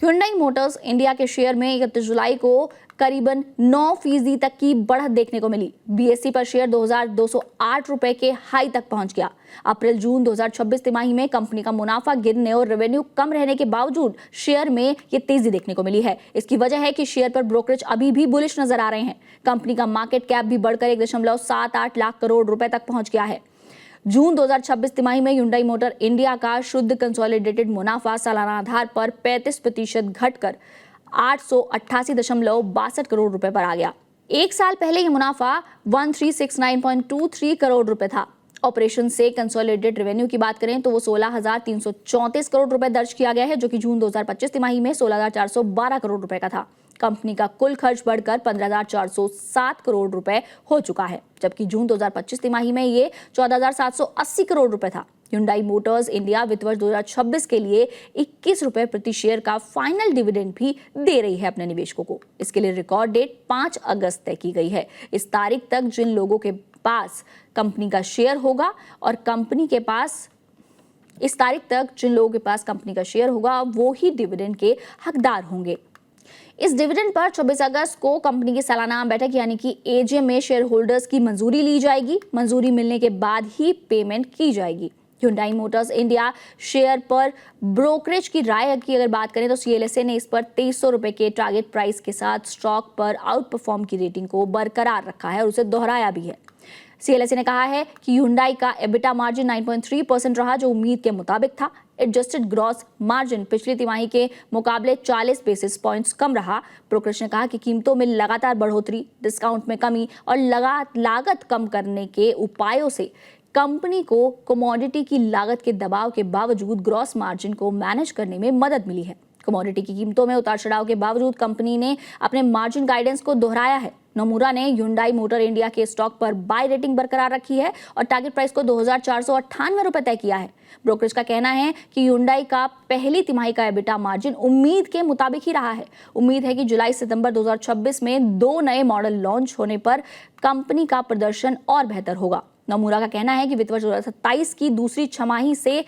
Hyundai Motors India के share में 31 जुलाई को करीबन 9% तक की बढ़त देखने को मिली। बीएसई पर शेयर 2208 रुपए के हाई तक पहुंच गया। अप्रैल जून 2026 तिमाही में कंपनी का मुनाफा गिरने और रेवेन्यू कम रहने के बावजूद शेयर में ये तेजी देखने को मिली है। इसकी वजह है कि शेयर पर ब्रोकरेज अभी भी बुलिश नजर आ रहे हैं। कंपनी का मार्केट कैप भी बढ़कर 1.78 लाख करोड़ रुपए तक पहुंच गया है। जून 2026 तिमाही में Hyundai मोटर इंडिया का शुद्ध कंसोलिडेटेड मुनाफा सालाना आधार पर 35% घटकर 888.62 करोड़ रुपए पर आ गया। एक साल पहले यह मुनाफा 1369.23 करोड़ रुपए था। ऑपरेशन से कंसोलिडेटेड रेवेन्यू की बात करें तो वो 16,334 करोड़ रुपए दर्ज किया गया है, जो कि जून 2025 तिमाही में 16,412 करोड़ रुपए का था। कंपनी का कुल खर्च बढ़कर 15,407 करोड़ रुपए हो चुका है, जबकि जून 2025 तिमाही में ये 14,780 करोड़ रुपए था। Hyundai मोटर्स इंडिया वित्त वर्ष 2026 के लिए 21 रुपए प्रति शेयर का फाइनल डिविडेंड भी दे रही है अपने निवेशकों को। इसके लिए रिकॉर्ड डेट 5 अगस्त तय की गई है। इस तारीख तक जिन लोगों के पास कंपनी का शेयर होगा और कंपनी के पास वो ही डिविडेंड के हकदार होंगे। इस डिविडेंड पर 24 अगस्त को कंपनी की सालाना बैठक यानी कि एजीएम में शेयर होल्डर्स की मंजूरी ली जाएगी। मंजूरी मिलने के बाद ही पेमेंट की जाएगी। Hyundai मोटर्स इंडिया शेयर पर ब्रोकरेज की राय की अगर बात करें तो CLSA ने इस पर 2300 रुपए के टारगेट प्राइस के साथ स्टॉक पर आउट परफॉर्म की रेटिंग को बरकरार रखा है और उसे दोहराया भी है। CLSA ने कहा है कि Hyundai का EBITDA मार्जिन 9.3% रहा, जो उम्मीद के मुताबिक था। एडजस्टेड ग्रॉस मार्जिन पिछली तिमाही के मुकाबले 40 बेसिस पॉइंट्स कम रहा। ब्रोकरेज ने कहा कि कीमतों में लगातार बढ़ोतरी, डिस्काउंट में कमी और लागत कम करने के उपायों से कंपनी को कमोडिटी की लागत के दबाव के बावजूद ग्रॉस मार्जिन को मैनेज करने में मदद मिली है। कमोडिटी की कीमतों में उतार चढ़ाव के बावजूद कंपनी ने अपने मार्जिन गाइडेंस को दोहराया है। नोमुरा ने Hyundai मोटर इंडिया के स्टॉक पर बाय रेटिंग बरकरार रखी है और टारगेट प्राइस को 2,498 रुपए तय किया है। ब्रोकरेज का कहना है कि Hyundai का पहली तिमाही का EBITDA मार्जिन उम्मीद के मुताबिक ही रहा है। उम्मीद है कि जुलाई सितंबर 2026 में 2 नए मॉडल लॉन्च होने पर कंपनी का प्रदर्शन और बेहतर होगा। नोमुरा का कहना है कि वित्त वर्ष 2027 की दूसरी छमाही से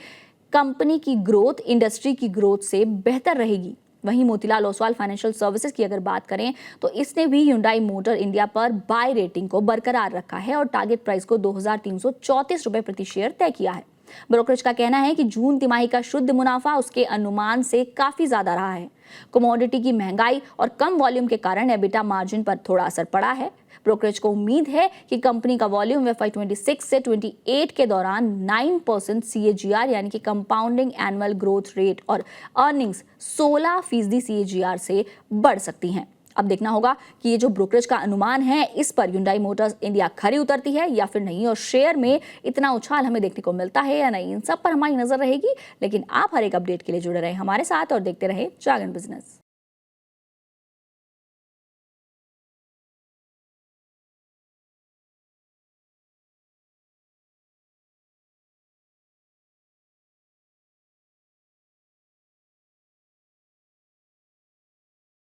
कंपनी की ग्रोथ इंडस्ट्री की ग्रोथ से बेहतर रहेगी। वहीं मोतीलाल ओसवाल फाइनेंशियल सर्विसेज की अगर बात करें तो इसने भी Hyundai मोटर इंडिया पर बाय रेटिंग को बरकरार रखा है और टारगेट प्राइस को 2,334 रुपए प्रति शेयर तय किया है। ब्रोकरेज का कहना है कि जून तिमाही का शुद्ध मुनाफा उसके अनुमान से काफी ज्यादा रहा है। कमोडिटी की महंगाई और कम वॉल्यूम के कारण EBITDA मार्जिन पर थोड़ा असर पड़ा है। ब्रोकरेज को उम्मीद है कि कंपनी का वॉल्यूम FY26 से 28 के दौरान 9% CAGR यानी कि कंपाउंडिंग एनुअल ग्रोथ रेट और अर्निंग्स 16% CAGR से बढ़ सकती हैं। अब देखना होगा कि ये जो ब्रोकरेज का अनुमान है इस पर Hyundai मोटर्स इंडिया खरी उतरती है या फिर नहीं, और शेयर में इतना उछाल हमें देखने को मिलता है या नहीं, इन सब पर हमारी नजर रहेगी। लेकिन आप हर एक अपडेट के लिए जुड़े रहे हमारे साथ और देखते रहे जागरण बिजनेस।